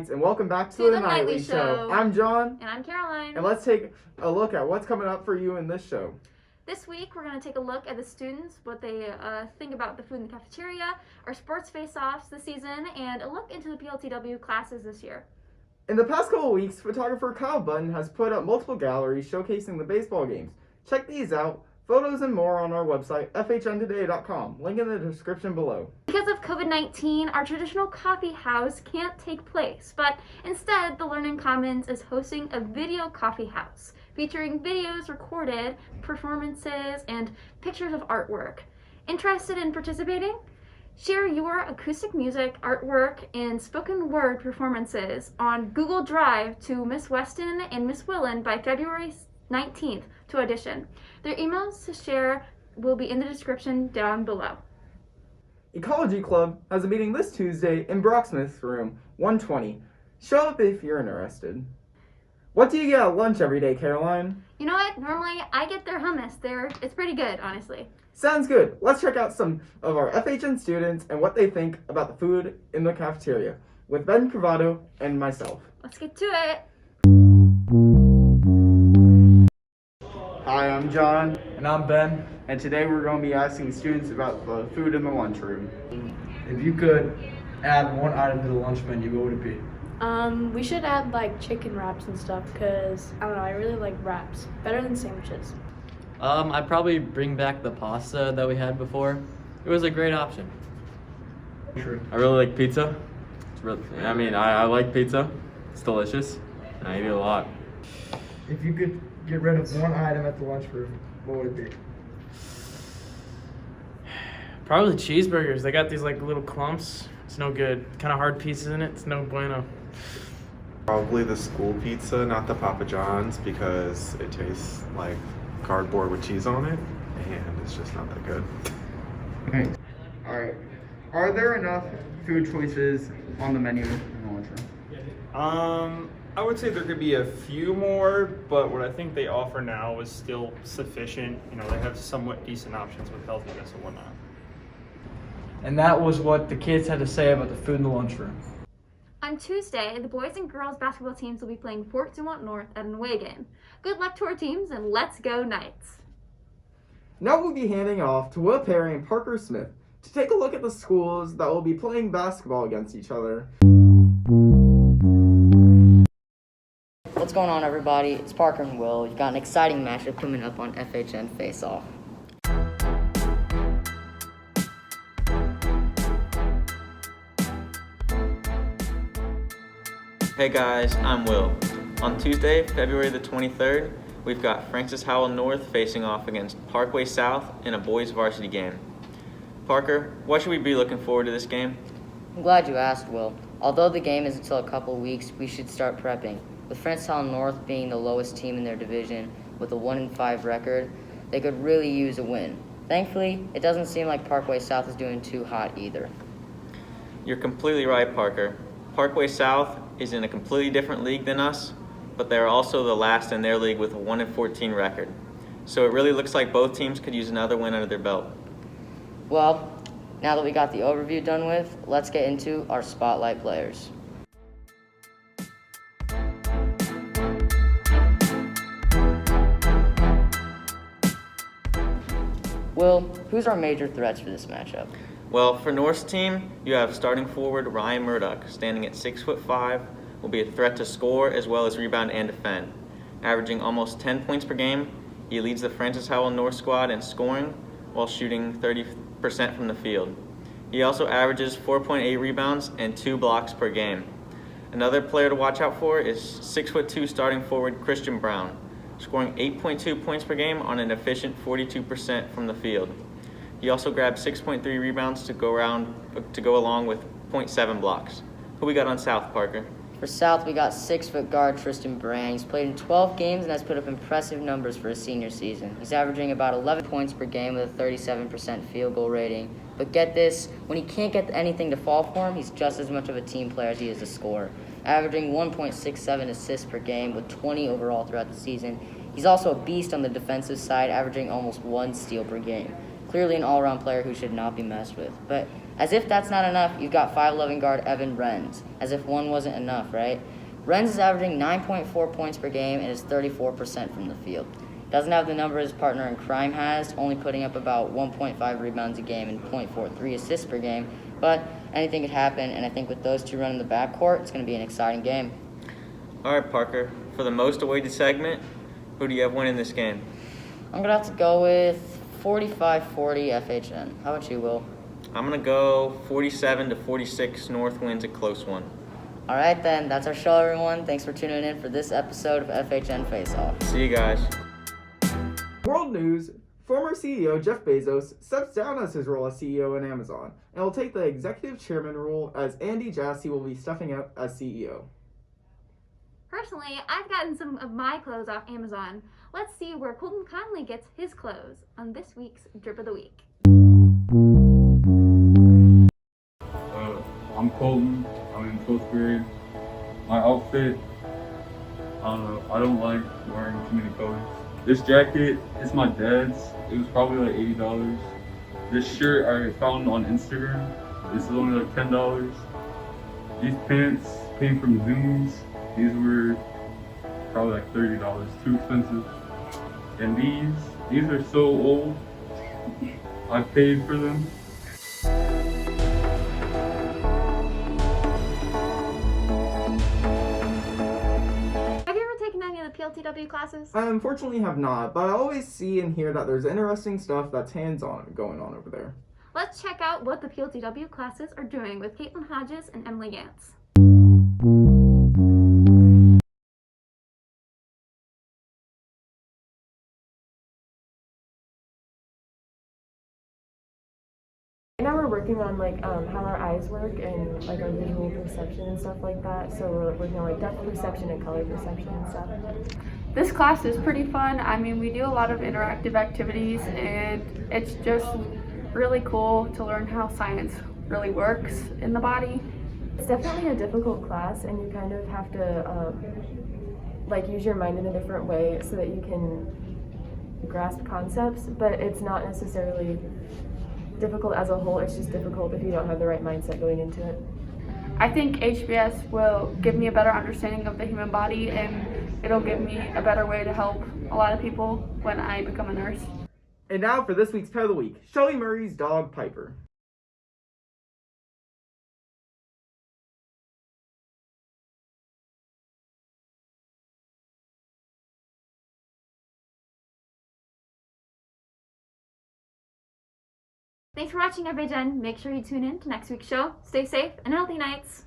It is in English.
Gantz, and welcome back to the Nightly Show. I'm Jon. And I'm Caroline. And let's take a look at what's coming up for you in this show. This week, we're going to take a look at the students, what they think about the food in the cafeteria, our sports face-offs this season, and a look into the PLTW classes this year. In the past couple of weeks, photographer Kyle Button has put up multiple galleries showcasing the baseball games. Check these out. Photos and more on our website, FHNtoday.com. Link in the description below. Because of COVID-19, our traditional coffee house can't take place, but instead, the Learning Commons is hosting a video coffee house featuring videos recorded, performances, and pictures of artwork. Interested in participating? Share your acoustic music, artwork, and spoken word performances on Google Drive to Miss Weston and Miss Willen by February 19th to audition. Their emails to share will be in the description down below. Ecology Club has a meeting this Tuesday in Brocksmith's room 120. Show up if you're interested. What do you get at lunch every day, Caroline? You know what? Normally I get their hummus. It's pretty good, honestly. Sounds good. Let's check out some of our FHN students and what they think about the food in the cafeteria with Ben Cavato and myself. Let's get to it. Hi, I'm Jon. And I'm Ben. And today we're going to be asking students about the food in the lunchroom. If you could add one item to the lunch menu, what would it be? We should add like chicken wraps and stuff because I don't know, I really like wraps. Better than sandwiches. I'd probably bring back the pasta that we had before. It was a great option. True. I really like pizza. I like pizza. It's delicious. And I eat it a lot. If you could get rid of one item at the lunchroom, what would it be? Probably cheeseburgers. They got these like little clumps. It's no good. Kind of hard pieces in it. It's no bueno. Probably the school pizza, not the Papa John's, because it tastes like cardboard with cheese on it, and it's just not that good. Okay. Alright. Are there enough food choices on the menu in the lunchroom? I would say there could be a few more, but what I think they offer now is still sufficient. You know, they have somewhat decent options with healthiness and whatnot. And that was what the kids had to say about the food in the lunchroom. On Tuesday, the boys and girls basketball teams will be playing Fort Dumont North at an away game. Good luck to our teams, and let's go Knights! Now we'll be handing off to Will Perry and Parker Smith to take a look at the schools that will be playing basketball against each other. What's going on, everybody? It's Parker and Will. We've got an exciting matchup coming up on FHN Faceoff. Hey guys, I'm Will. On Tuesday, February the 23rd, we've got Francis Howell North facing off against Parkway South in a boys varsity game. Parker, what should we be looking forward to this game? I'm glad you asked, Will. Although the game is until a couple of weeks, we should start prepping. With Francis Howell North being the lowest team in their division with a 1-5 record, they could really use a win. Thankfully, it doesn't seem like Parkway South is doing too hot either. You're completely right, Parker. Parkway South is in a completely different league than us, but they're also the last in their league with a 1-14 record. So it really looks like both teams could use another win under their belt. Well, now that we got the overview done with, let's get into our spotlight players. Will, who's our major threats for this matchup? Well, for North's team, you have starting forward Ryan Murdoch, standing at 6'5", will be a threat to score as well as rebound and defend. Averaging almost 10 points per game, he leads the Francis Howell North squad in scoring while shooting 30% from the field. He also averages 4.8 rebounds and 2 blocks per game. Another player to watch out for is 6'2" starting forward Christian Brown, scoring 8.2 points per game on an efficient 42% from the field. He also grabbed 6.3 rebounds to go along with 0.7 blocks. Who we got on South, Parker? For South, we got 6-foot guard Tristan Brand. He's played in 12 games and has put up impressive numbers for his senior season. He's averaging about 11 points per game with a 37% field goal rating. But get this, when he can't get anything to fall for him, he's just as much of a team player as he is a scorer. Averaging 1.67 assists per game with 20 overall throughout the season. He's also a beast on the defensive side, averaging almost 1 steal per game. Clearly an all-around player who should not be messed with. But As if that's not enough, you've got 5'11" guard Evan Renz. As if one wasn't enough, right? Renz is averaging 9.4 points per game and is 34% from the field. Doesn't have the number his partner in crime has, only putting up about 1.5 rebounds a game and 0.43 assists per game. But anything could happen, and I think with those two running the backcourt, it's going to be an exciting game. All right, Parker. For the most awaited segment, who do you have winning this game? I'm going to have to go with 45-40 FHN. How about you, Will? I'm going to go 47-46 North wins a close one. All right, then. That's our show, everyone. Thanks for tuning in for this episode of FHN Faceoff. See you guys. World news, former CEO Jeff Bezos steps down as his role as CEO in Amazon and will take the executive chairman role as Andy Jassy will be stepping out as CEO. Personally, I've gotten some of my clothes off Amazon. Let's see where Colton Conley gets his clothes on this week's Drip of the Week. I'm Colton. I'm in 12th grade. My outfit, I don't know. I don't like wearing too many colors. This jacket is my dad's. It was probably like $80. This shirt I found on Instagram. This is only like $10. These pants came from Zooms. These were probably like $30. Too expensive. And these are so old. I paid for them. PLTW classes? I unfortunately have not, but I always see and hear that there's interesting stuff that's hands-on going on over there. Let's check out what the PLTW classes are doing with Caitlin Hodges and Emily Gantz. Right now we're working on how our eyes work and like our visual perception and stuff like that. So we're working on like depth perception and color perception and stuff. This class is pretty fun. I mean, we do a lot of interactive activities and it's just really cool to learn how science really works in the body. It's definitely a difficult class and you kind of have to use your mind in a different way so that you can grasp concepts, but it's not necessarily difficult as a whole. It's just difficult if you don't have the right mindset going into it. I think HBS will give me a better understanding of the human body and it'll give me a better way to help a lot of people when I become a nurse. And now for this week's Pet of the Week, Shelly Murray's dog Piper. Thanks for watching, FHN. Make sure you tune in to next week's show. Stay safe and healthy nights.